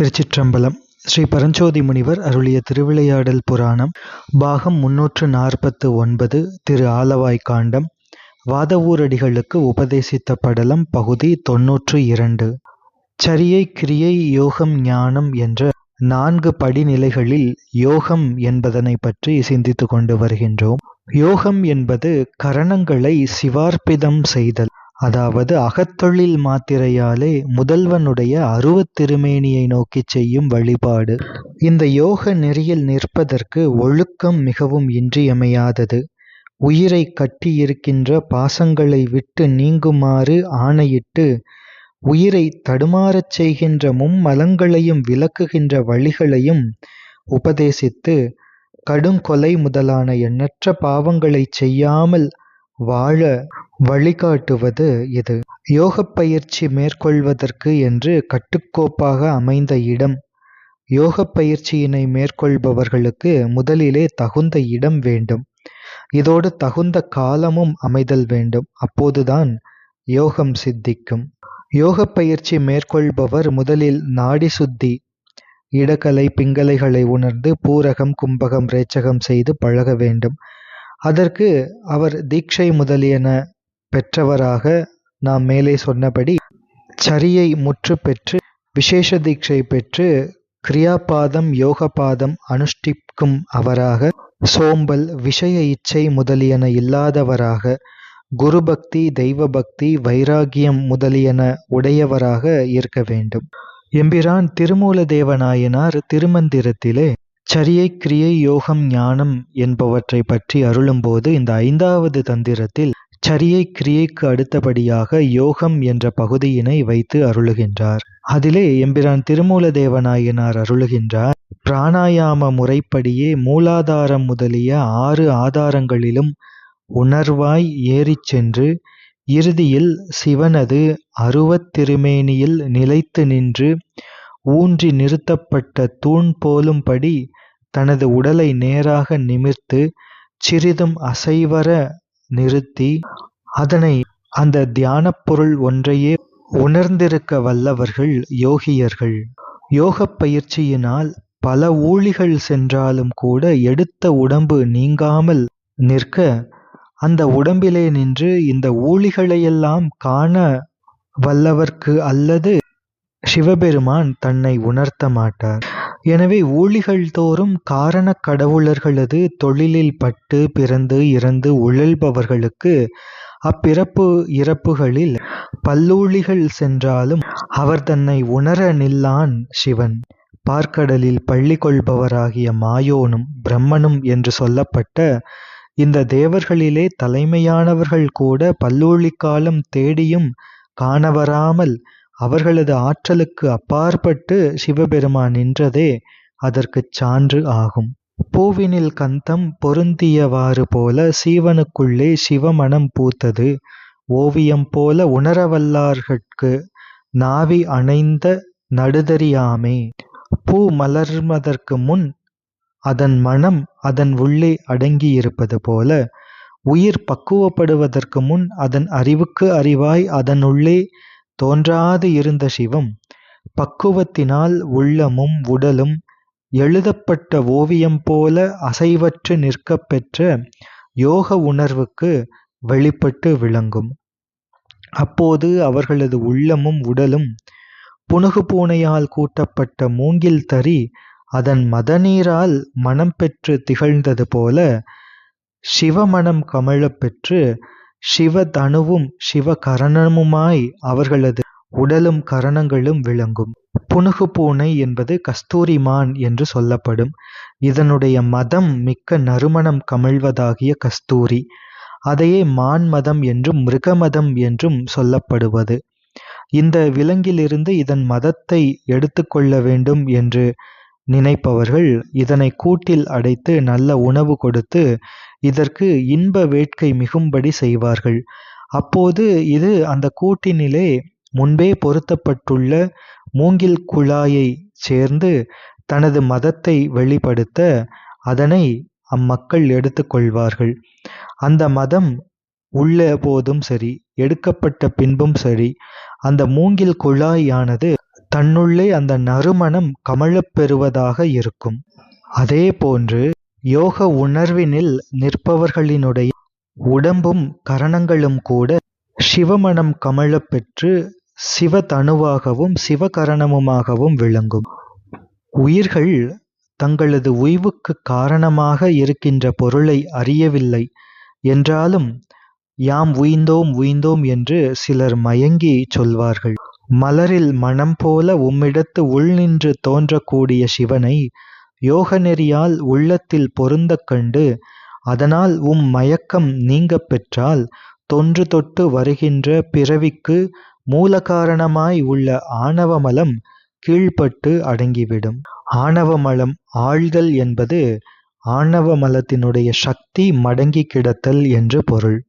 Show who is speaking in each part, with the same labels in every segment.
Speaker 1: திருச்சிற்றம்பலம். ஸ்ரீ பரஞ்சோதி முனிவர் அருளிய திருவிளையாடல் புராணம் பாகம் 349 திரு ஆலவாய் காண்டம் வாதவூரடிகளுக்கு உபதேசித்த படலம் பகுதி 92. சரியை கிரியை யோகம் ஞானம் என்ற 4 படிநிலைகளில் யோகம் என்பதனை பற்றி சிந்தித்து கொண்டு வருகின்றோம். யோகம் என்பது கரணங்களை சிவார்ப்பிதம் செய்தல், அதாவது அகத்தொழில் மாத்திரையாலே முதல்வனுடைய அருவத்திருமேனியை நோக்கி செய்யும் வழிபாடு. இந்த யோக நெறியில் நிற்பதற்கு ஒழுக்கம் மிகவும் இன்றியமையாதது. உயிரை கட்டியிருக்கின்ற பாசங்களை விட்டு நீங்குமாறு ஆணையிட்டு உயிரை தடுமாறச் செய்கின்ற மும்மலங்களையும் விலக்குகின்ற வழிகளையும் உபதேசித்து கடுங்கொலை முதலான எண்ணற்ற பாவங்களை செய்யாமல் வாழ வழிகாட்டுவது இது. யோகப் பயிற்சி மேற்கொள்வதற்கு என்று கட்டுக்கோப்பாக அமைந்த இடம். யோகப் பயிற்சியினை மேற்கொள்பவர்களுக்கு முதலிலே தகுந்த இடம் வேண்டும். இதோடு தகுந்த காலமும் அமைதல் வேண்டும். அப்போதுதான் யோகம் சித்திக்கும். யோகப் பயிற்சி மேற்கொள்பவர் முதலில் நாடி சுத்தி, இடகலை பிங்கலைகளை உணர்ந்து பூரகம் கும்பகம் ரேச்சகம் செய்து பழக வேண்டும். அதற்கு அவர் தீட்சை முதலியன பெற்றவராக நாம் மேலே சொன்னபடி சரியை முற்று பெற்று விசேஷ தீட்சை பெற்று கிரியாபாதம் யோகபாதம் அனுஷ்டிக்கும் அவராக, சோம்பல் விஷய இச்சை முதலியன இல்லாதவராக, குருபக்தி தெய்வ பக்தி வைராகியம் முதலியன உடையவராக இருக்க வேண்டும். எம்பிரான் திருமூலதேவநாயனார் திருமந்திரத்திலே சரியை கிரியை யோகம் ஞானம் என்பவற்றை பற்றி அருளும்போது இந்த 5வது தந்திரத்தில் சரியை கிரியைக்கு அடுத்தபடியாக யோகம் என்ற பகுதியினை வைத்து அருளுகின்றார். அதிலே எம்பிரான் திருமூலதேவநாயனார் அருளுகின்றார், பிராணாயாம முறைப்படியே மூலாதாரம் முதலிய 6 ஆதாரங்களிலும் உணர்வாய் ஏறிச் சென்று இறுதியில் சிவனது அருவத்திருமேனியில் நிலைத்து நின்று ஊன்றி நிறுத்தப்பட்ட தூண் போலும்படி தனது உடலை நேராக நிமிர்த்து சிறிதும் அசைவர நிறுத்தி அதனை அந்த தியானப் பொருள் ஒன்றையே உணர்ந்திருக்க வல்லவர்கள் யோகியர்கள். யோகப் பயிற்சியினால் பல ஊழிகள் சென்றாலும் கூட எடுத்த உடம்பு நீங்காமல் நிற்க அந்த உடம்பிலே நின்று இந்த ஊழிகளையெல்லாம் காண வல்லவர்க்கு அல்லது சிவபெருமான் தன்னை உணர்த்த மாட்டார். எனவே ஊழிகள் தோறும் காரண கடவுளர்களது தொழிலில் பட்டு பிறந்து இறந்து உழல்பவர்களுக்கு அப்பிறப்பு இறப்புகளில் பல்லூழிகள் சென்றாலும் அவர் தன்னை உணர நில்லான் சிவன். பார்க்கடலில் பள்ளி கொள்பவராகிய மாயோனும் பிரம்மனும் என்று சொல்லப்பட்ட இந்த தேவர்களிலே தலைமையானவர்கள் கூட பல்லூழிக்காலம் தேடியும் காணவராமல் அவர்களது ஆற்றலுக்கு அப்பாற்பட்டு சிவபெருமான் நின்றதே அதற்குச் சான்று ஆகும். பூவினில் கந்தம் பொருந்தியவாறு போல சீவனுக்குள்ளே சிவமணம் பூத்தது ஓவியம் போல உணரவல்லார்கட்கு நாவி அணைந்த நடுதறியாமே. பூ மலர்வதற்கு முன் அதன் மனம் அதன் உள்ளே அடங்கியிருப்பது போல உயிர் பக்குவப்படுவதற்கு முன் அதன் அறிவுக்கு அறிவாய் அதனுள்ளே தோன்றாது இருந்த சிவம் பக்குவத்தினால் உள்ளமும் உடலும் எழுதப்பட்ட ஓவியம் போல அசைவற்று நிற்கப் பெற்ற யோக உணர்வுக்கு வெளிப்பட்டு விளங்கும். அப்போது அவர்களது உள்ளமும் உடலும் புனுகு பூனையால் கூட்டப்பட்ட மூங்கில் தறி அதன் மதநீரால் மனம் பெற்று திகழ்ந்தது போல சிவமணம் கமழப் பெற்று சிவதனுவும் சிவகரணமுமாய் அவர்களது உடலும் கரணங்களும் விளங்கும். புனுகு பூனை என்பது கஸ்தூரிமான் என்று சொல்லப்படும். இதனுடைய மதம் மிக்க நறுமணம் கமழ்வதாகிய கஸ்தூரி. அதையே மான் மதம் என்றும் மிருகமதம் என்றும் சொல்லப்படுவது. இந்த விலங்கிலிருந்து இதன் மதத்தை எடுத்துக்கொள்ள வேண்டும் என்று நினைப்பவர்கள் இதனை கூட்டில் அடைத்து நல்ல உணவு கொடுத்து இதற்கு இன்ப வேட்கை மிகும்படி செய்வார்கள். அப்போது இது அந்த கூட்டினிலே முன்பே பொருத்தப்பட்டுள்ள மூங்கில் குழாயை சேர்ந்து தனது மதத்தை வெளிப்படுத்த அதனை அம்மக்கள் எடுத்துக்கொள்வார்கள். அந்த மதம் உள்ள போதும் சரி எடுக்கப்பட்ட பின்பும் சரி அந்த மூங்கில் குழாயானது தன்னுள்ளே அந்த நறுமணம் கமழப் பெறுவதாக இருக்கும். அதே போன்று யோக உணர்வினில் நிற்பவர்களினுடைய உடம்பும் கரணங்களும் கூட சிவமணம் கமழப் பெற்று சிவதனுவாகவும் சிவகரணமுமாகவும் விளங்கும். உயிர்கள் தங்களது உய்வுக்கு காரணமாக இருக்கின்ற பொருளை அறியவில்லை என்றாலும் யாம் உய்ந்தோம் உய்ந்தோம் என்று சிலர் மயங்கி சொல்வார்கள். மலரில் மனம் போல உம்மிடத்து உள்நின்று தோன்றக்கூடிய சிவனை யோக நெறியால் உள்ளத்தில் பொருந்தக் கண்டு அதனால் மயக்கம் நீங்கப் பெற்றால் தொன்று தொட்டு வருகின்ற பிறவிக்கு மூல காரணமாய் உள்ள ஆணவமலம் கீழ்ப்பட்டு அடங்கிவிடும். ஆணவமலம் ஆழ்தல் என்பது ஆணவமலத்தினுடைய சக்தி மடங்கி கிடத்தல் என்று பொருள்.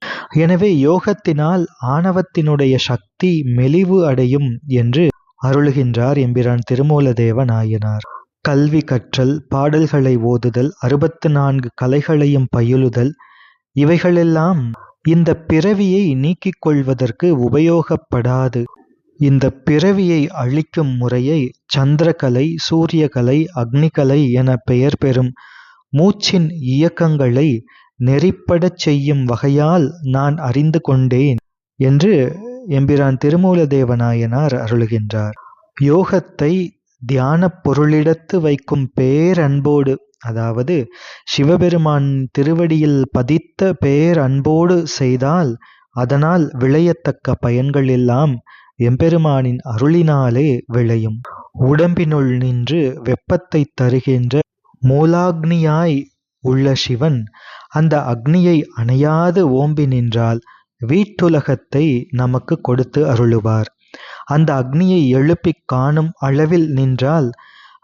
Speaker 1: எனவே யோகத்தினால் ஆணவத்தினுடைய சக்தி மெலிவு அடையும் என்று அருளுகின்றார் எம்பிரான் திருமூலதேவ நாயனார். கல்வி கற்றல், பாடல்களை ஓதுதல், 64 கலைகளையும் பயிலுதல் இவைகளெல்லாம் இந்த பிறவியை நீக்கிக் கொள்வதற்கு உபயோகப்படாது. இந்த பிறவியை அழிக்கும் முறையை சந்திரகலை, சூரியகலை, அக்னிகலை என பெயர் பெறும் மூச்சின் இயக்கங்களை நெறிப்படச் செய்யும் வகையால் நான் அறிந்து கொண்டேன் என்று எம்பிரான் திருமூலதேவ நாயனார் அருளுகின்றார். யோகத்தை தியானப் பொருளிடத்து வைக்கும் பேரன்போடு, அதாவது சிவபெருமான் திருவடியில் பதித்த பேரன்போடு செய்தால் அதனால் விளையத்தக்க பயன்கள் எல்லாம் எம்பெருமானின் அருளினாலே விளையும். உடம்பினுள் நின்று வெப்பத்தை தருகின்ற மூலாக்னியாய் உள்ள சிவன் அந்த அக்னியை அணையாது ஓம்பி நின்றால் வீட்டுலகத்தை நமக்கு கொடுத்து அருளுவார். அந்த அக்னியை எழுப்பிக் காணும் அளவில் நின்றால்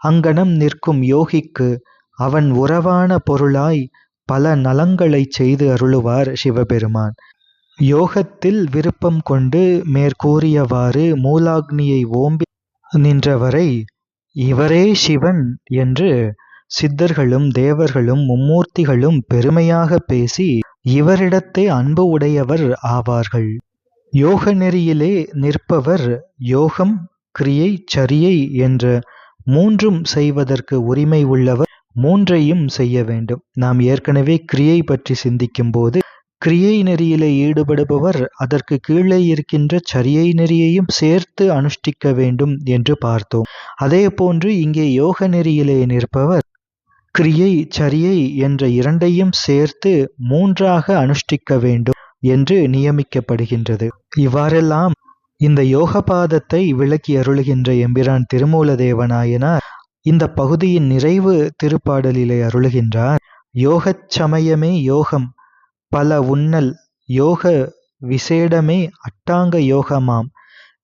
Speaker 1: அங்கனம் நிற்கும் யோகிக்கு அவன் உறவான பொருளாய் பல நலங்களை செய்து அருளுவார் சிவபெருமான். யோகத்தில் விருப்பம் கொண்டு மேற்கூறியவாறு மூலாக்னியை ஓம்பி நின்றவரை இவரே சிவன் என்று சித்தர்களும் தேவர்களும் மும்மூர்த்திகளும் பெருமையாக பேசி இவரிடத்தே அன்பு உடையவர் ஆவார்கள். யோக நெறியிலே நிற்பவர் யோகம், கிரியை, சரியை என்ற 3ம் செய்வதற்கு உரிமை உள்ளவர். 3ஐயும் செய்ய வேண்டும். நாம் ஏற்கனவே கிரியை பற்றி சிந்திக்கும் போது கிரியை நெறியிலே ஈடுபடுபவர் அதற்கு கீழே இருக்கின்ற சரியை நெறியையும் சேர்த்து அனுஷ்டிக்க வேண்டும் என்று பார்த்தோம். அதே போன்று இங்கே யோக நெறியிலே நிற்பவர் கிரியை, சரியை என்ற 2ஐயும் சேர்த்து 3ஆக அனுஷ்டிக்க வேண்டும் என்று நியமிக்கப்படுகின்றது. இவ்வாறெல்லாம் இந்த யோகபாதத்தை விளக்கி அருளுகின்ற எம்பிரான் திருமூலதேவ நாயனார் இந்த பகுதியின் நிறைவு திருப்பாடலிலே அருளுகின்றார். யோகச் சமயமே யோகம் பல உன்னல், யோக விசேடமே அட்டாங்க யோகமாம்,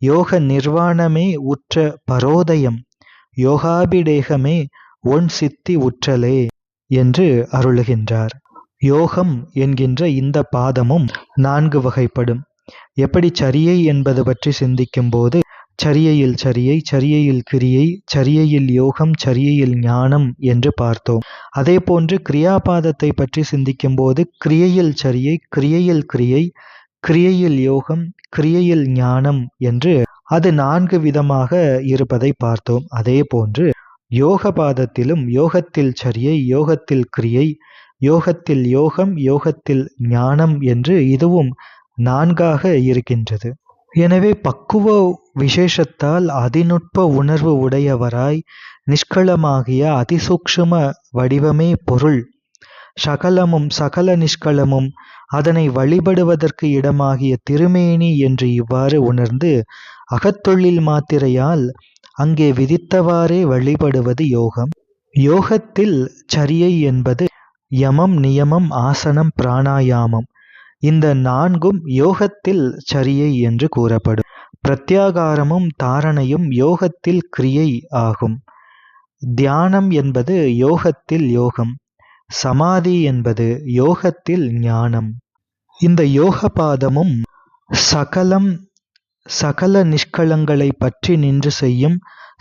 Speaker 1: யோக நிர்வாணமே உற்ற பரோதயம், யோகாபிடேகமே ஒன் சித்தி உற்றலே என்று அருளுகின்றார். யோகம் என்கின்ற இந்த பாதமும் 4 வகைப்படும். எப்படி சரியை என்பது பற்றி சிந்திக்கும் போது சரியையில் சரியை, சரியையில் கிரியை, சரியையில் யோகம், சரியையில் ஞானம் என்று பார்த்தோம். அதே போன்று கிரியாபாதத்தை பற்றி சிந்திக்கும் போது கிரியையில் சரியை, கிரியையில் கிரியை, கிரியையில் யோகம், கிரியையில் ஞானம் என்று அது 4 விதமாக இருப்பதை பார்த்தோம். அதே போன்று யோகபாதத்திலும் யோகத்தில் சரியை, யோகத்தில் கிரியை, யோகத்தில் யோகம், யோகத்தில் ஞானம் என்று இதுவும் 4ஆக இருக்கின்றது. எனவே பக்குவ விசேஷத்தால் அதிநுட்ப உணர்வு உடையவராய் நிஷ்களமாகிய அதிசூக்ஷ்ம வடிவமே பொருள், சகலமும் சகல நிஷ்களமும் அதனை வழிபடுவதற்கு இடமாகிய திருமேனி என்று இவ்வாறு உணர்ந்து அகத்தொழில் மாத்திரையால் அங்கே விதித்தவாறே வழிபடுவது யோகம். யோகத்தில் சரியை என்பது யமம், நியமம், ஆசனம், பிராணாயாமம். இந்த 4ம் யோகத்தில் சரியை என்று கூறப்படும். பிரத்யாகாரமும் தாரணையும் யோகத்தில் கிரியை ஆகும். தியானம் என்பது யோகத்தில் யோகம். சமாதி என்பது யோகத்தில் ஞானம். இந்த யோகபாதமும் சகல நிஷ்களங்களை பற்றி நின்று செய்யும்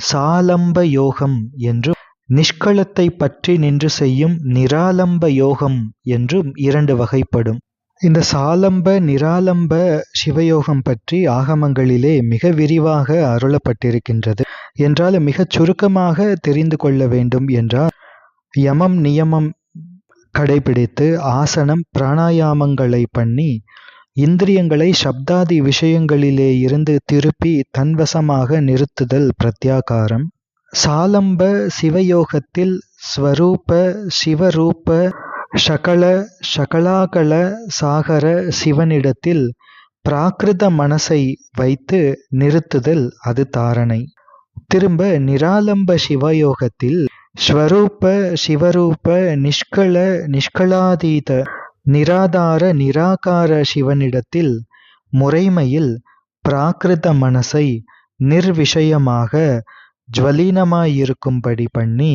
Speaker 1: சாலம்ப யோகம் என்றும், நிஷ்களத்தை பற்றி நின்று செய்யும் நிராலம்ப யோகம் என்றும் 2 வகைப்படும். இந்த சாலம்ப நிராலம்ப சிவயோகம் பற்றி ஆகமங்களிலே மிக விரிவாக அருளப்பட்டிருக்கின்றது. என்றாலும் மிகச் சுருக்கமாக தெரிந்து கொள்ள வேண்டும் என்றால், யமம் நியமம் கடைபிடித்து ஆசனம் பிராணாயாமங்களை பண்ணி இந்திரியங்களை சப்தாதி விஷயங்களிலே இருந்து திருப்பி தன்வசமாக நிறுத்துதல் பிரத்யாகாரம். சாலம்ப சிவயோகத்தில் ஸ்வரூப சிவரூப சகலாகல சாகர சிவனிடத்தில் பிராகிருத மனசை வைத்து நிறுத்துதல் அது தாரணை. திரும்ப நிராலம்ப சிவயோகத்தில் ஸ்வரூப சிவரூப நிஷ்களாதீத நிராதார நிராகார சிவனிடத்தில் முறைமையில் பிராகிருத மனசை நிர்விஷயமாக ஜ்வலீனமாயிருக்கும்படி பண்ணி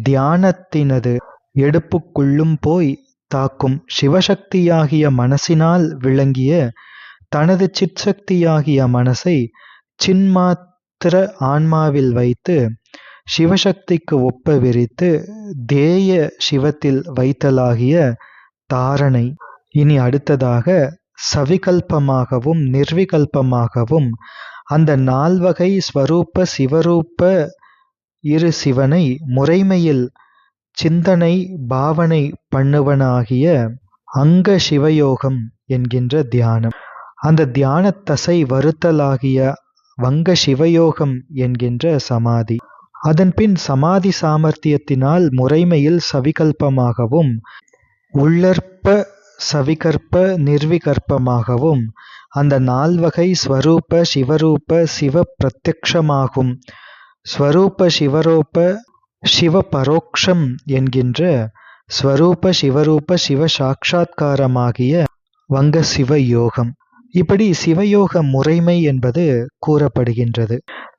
Speaker 1: தியானத்தினது எடுப்புக்குள்ளும் போய் தாக்கும் சிவசக்தியாகிய மனசினால் விளங்கிய தனது சிற்சக்தியாகிய மனசை சின்மாத்திர ஆன்மாவில் வைத்து சிவசக்திக்கு ஒப்ப விரித்து தேய சிவத்தில் வைத்தலாகிய தாரணை. இனி அடுத்ததாக சவிகல்பமாகவும் நிர்விகல்பமாகவும் அந்த 4 வகை ஸ்வரூப சிவரூப இரு சிவனை முறைமையில் சிந்தனை பாவனை பண்ணுவனாகிய அங்க சிவயோகம் என்கின்ற தியானம். அந்த தியானத் தசை வருத்தலாகிய வங்க சிவயோகம் என்கின்ற சமாதி. அதன்பின் சமாதி சாமர்த்தியத்தினால் முறைமையில் சவிகல்பமாகவும் உள்ளற்ப சவிகற்ப நிர்விகற்பமாகவும் அந்த 4 வகை ஸ்வரூப சிவரூப சிவ பிரத்யக்ஷமாகும் ஸ்வரூப சிவரூப சிவ பரோக்ஷம் என்கின்ற ஸ்வரூப சிவரூப சிவ சாட்சாத்காரமாகிய வங்க சிவ யோகம். இப்படி சிவயோக முறைமை என்பது கூறப்படுகின்றது.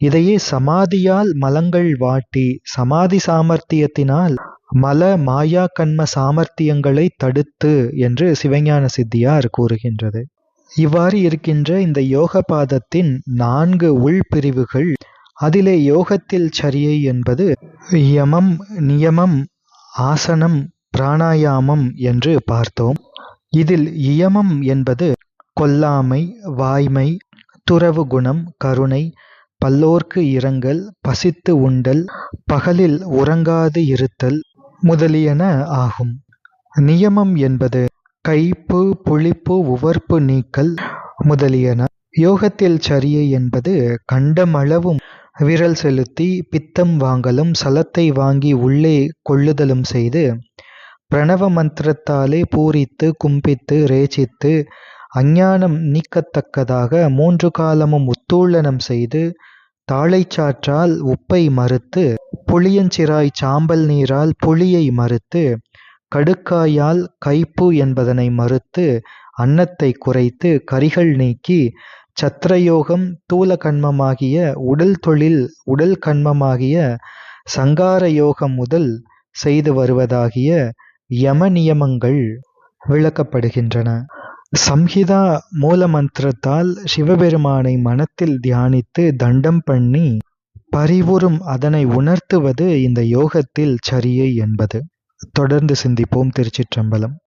Speaker 1: இதையே சமாதியால் மலங்கள் வாட்டி சமாதி சாமர்த்தியத்தினால் மல மாயா கண்ம சாமர்த்தியங்களை தடுத்து என்று சிவஞான சித்தியார் கூறுகின்றது. இவ்வாறு இருக்கின்ற இந்த யோக பாதத்தின் 4 உள்பிரிவுகள். அதிலே யோகத்தில் சரியை என்பது யமம் நியமம் ஆசனம் பிராணாயாமம் என்று பார்த்தோம். இதில் இயமம் என்பது கொல்லாமை வாய்மை துறவு குணம் கருணை பல்லோர்க்கு இரங்கல் பசித்து உண்டல் பகலில் உறங்காது இருத்தல் முதலியன ஆகும். நியமம் என்பது கைப்பு புளிப்பு உவர்ப்பு நீக்கல் முதலியன. யோகத்தில் சரியை என்பது கண்டமளவும் விரல் செலுத்தி பித்தம் வாங்கலும் சலத்தை வாங்கி உள்ளே கொள்ளுதலும் செய்து பிரணவ மந்திரத்தாலே பூரித்து கும்பித்து ரேச்சித்து அஞ்ஞானம் நீக்கத்தக்கதாக 3 காலமும் உத்தூளனம் செய்து தாழைச்சாற்றால் உப்பை மறுத்து புளியஞ்சிராய் சாம்பல் நீரால் புளியை மறுத்து கடுக்காயால் கைப்பு என்பதனை மறுத்து அன்னத்தை குறைத்து கரிகள் நீக்கி சத்ரயோகம் தூல கண்மமாகிய உடல் தொழில் உடல் கண்மமாகிய சங்கார யோகம் முதல் செய்து வருவதாகிய யம நியமங்கள் விளக்கப்படுகின்றன. சம்ஹிதா மூல மந்திரத்தால் சிவபெருமானை மனத்தில் தியானித்து தண்டம் பண்ணி பரிவுறும் அதனை உணர்த்துவது இந்த யோகத்தில் சரியை என்பது. தொடர்ந்து சிந்திப்போம். திருச்சிற்றம்பலம்.